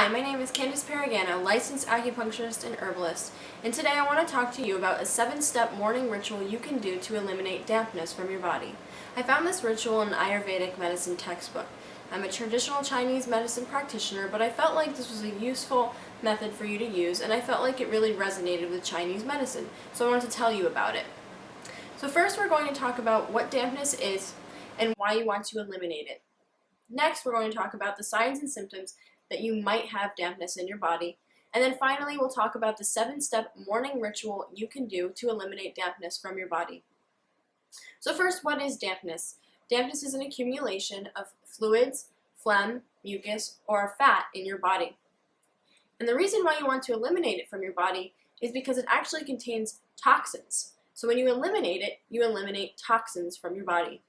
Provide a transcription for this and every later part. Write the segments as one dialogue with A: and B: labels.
A: Hi, my name is Candice Paragana, licensed acupuncturist and herbalist, and today I want to talk to you about a 7-step morning ritual you can do to eliminate dampness from your body. I found this ritual in an Ayurvedic medicine textbook. I'm a traditional Chinese medicine practitioner, but I felt like this was a useful method for you to use, and I felt like it really resonated with Chinese medicine, so I wanted to tell you about it. So first we're going to talk about what dampness is and why you want to eliminate it. Next, we're going to talk about the signs and symptoms that you might have dampness in your body. And then finally, we'll talk about the 7-step morning ritual you can do to eliminate dampness from your body. So first, what is dampness? Dampness is an accumulation of fluids, phlegm, mucus, or fat in your body. And the reason why you want to eliminate it from your body is because it actually contains toxins. So when you eliminate it, you eliminate toxins from your body.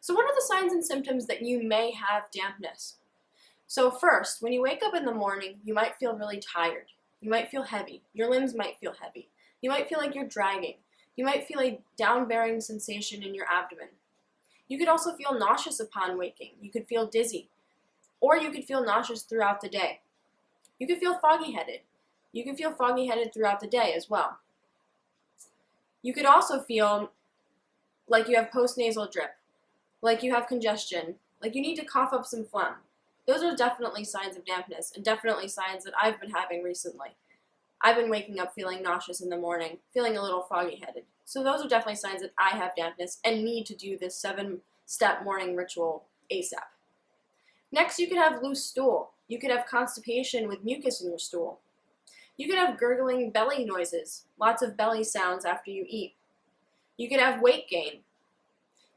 A: So what are the signs and symptoms that you may have dampness? So first, when you wake up in the morning, you might feel really tired. You might feel heavy. Your limbs might feel heavy. You might feel like you're dragging. You might feel a down-bearing sensation in your abdomen. You could also feel nauseous upon waking. You could feel dizzy. Or you could feel nauseous throughout the day. You could feel foggy-headed. You could feel foggy-headed throughout the day as well. You could also feel like you have postnasal drip, like you have congestion, like you need to cough up some phlegm. Those are definitely signs of dampness, and definitely signs that I've been having recently. I've been waking up feeling nauseous in the morning, feeling a little foggy-headed. So those are definitely signs that I have dampness and need to do this 7-step morning ritual ASAP. Next, you could have loose stool. You could have constipation with mucus in your stool. You could have gurgling belly noises, lots of belly sounds after you eat. You could have weight gain.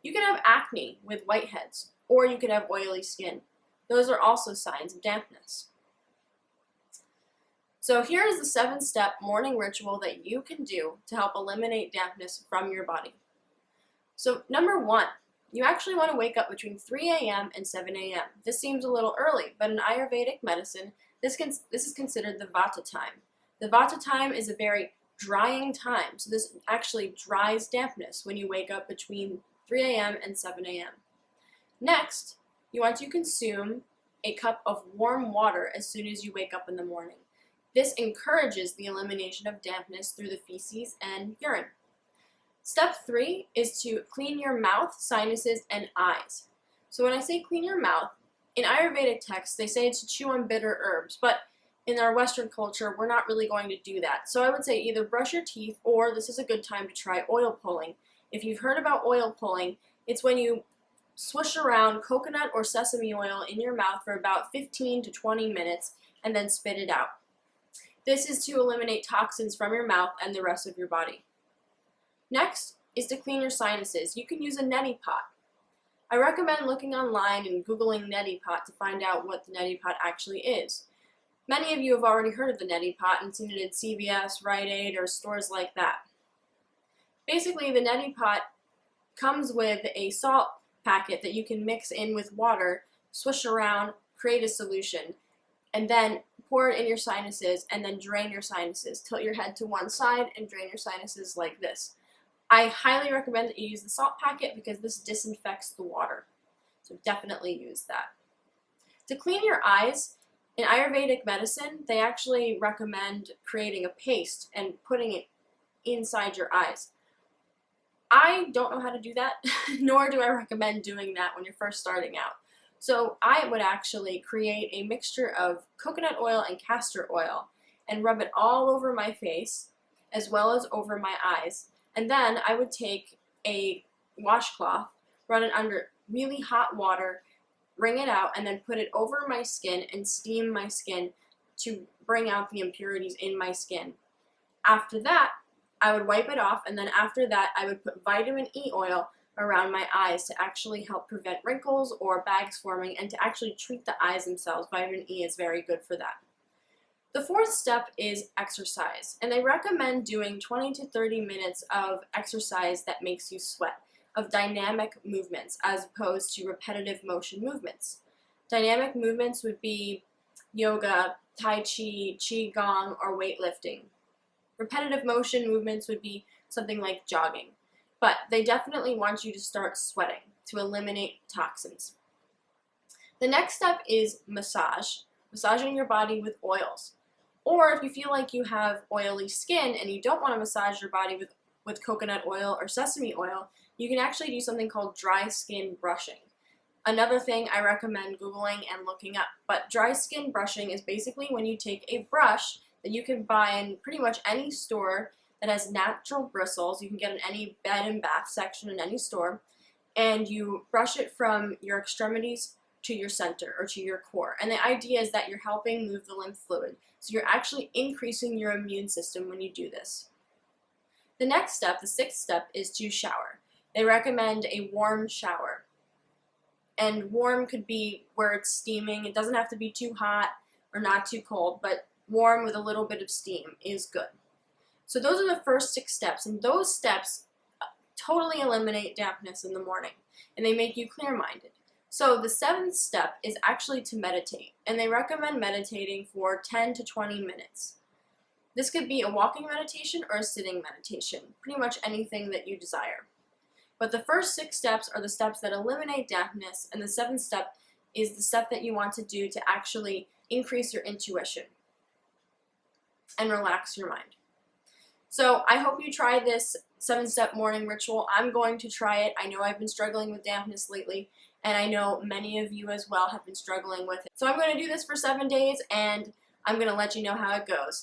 A: You could have acne with whiteheads, or you could have oily skin. Those are also signs of dampness. So here is the 7-step morning ritual that you can do to help eliminate dampness from your body. So number 1, you actually want to wake up between 3 a.m. and 7 a.m. This seems a little early, but in Ayurvedic medicine, this is considered the Vata time. The Vata time is a very drying time, so this actually dries dampness when you wake up between 3 a.m. and 7 a.m. Next, you want to consume a cup of warm water as soon as you wake up in the morning. This encourages the elimination of dampness through the feces and urine. Step 3 is to clean your mouth, sinuses, and eyes. So when I say clean your mouth, in Ayurvedic texts they say to chew on bitter herbs, but in our Western culture we're not really going to do that. So I would say either brush your teeth, or this is a good time to try oil pulling. If you've heard about oil pulling, it's when you swish around coconut or sesame oil in your mouth for about 15 to 20 minutes and then spit it out. This is to eliminate toxins from your mouth and the rest of your body. Next is to clean your sinuses. You can use a neti pot. I recommend looking online and Googling neti pot to find out what the neti pot actually is. Many of you have already heard of the neti pot and seen it at CVS, Rite Aid, or stores like that. Basically, the neti pot comes with a salt packet that you can mix in with water, swish around, create a solution, and then pour it in your sinuses and then drain your sinuses. Tilt your head to one side and drain your sinuses like this. I highly recommend that you use the salt packet because this disinfects the water. So definitely use that. To clean your eyes, in Ayurvedic medicine, they actually recommend creating a paste and putting it inside your eyes. I don't know how to do that, nor do I recommend doing that when you're first starting out. So I would actually create a mixture of coconut oil and castor oil and rub it all over my face as well as over my eyes. And then I would take a washcloth, run it under really hot water, wring it out, and then put it over my skin and steam my skin to bring out the impurities in my skin. After that, I would wipe it off, and then after that I would put vitamin E oil around my eyes to actually help prevent wrinkles or bags forming and to actually treat the eyes themselves. Vitamin E is very good for that. The 4th step is exercise, and they recommend doing 20 to 30 minutes of exercise that makes you sweat, of dynamic movements as opposed to repetitive motion movements. Dynamic movements would be yoga, tai chi, qigong, or weightlifting. Repetitive motion movements would be something like jogging, but they definitely want you to start sweating to eliminate toxins. The next step is massage, massaging your body with oils. Or if you feel like you have oily skin and you don't want to massage your body with coconut oil or sesame oil, you can actually do something called dry skin brushing. Another thing I recommend Googling and looking up, but dry skin brushing is basically when you take a brush that you can buy in pretty much any store that has natural bristles. You can get in any bed and bath section in any store, and you brush it from your extremities to your center or to your core. And the idea is that you're helping move the lymph fluid, so you're actually increasing your immune system when you do this. The next step, the sixth step, is to shower. They recommend a warm shower. And warm could be where it's steaming. It doesn't have to be too hot or not too cold, but warm with a little bit of steam is good. So those are the first 6 steps, and those steps totally eliminate dampness in the morning, and they make you clear-minded. So the 7th step is actually to meditate, and they recommend meditating for 10 to 20 minutes. This could be a walking meditation or a sitting meditation, pretty much anything that you desire. But the first 6 steps are the steps that eliminate dampness, and the 7th step is the step that you want to do to actually increase your intuition and relax your mind. So I hope you try this 7-step morning ritual. I'm going to try it. I know I've been struggling with dampness lately, and I know many of you as well have been struggling with it. So I'm going to do this for 7 days, and I'm going to let you know how it goes.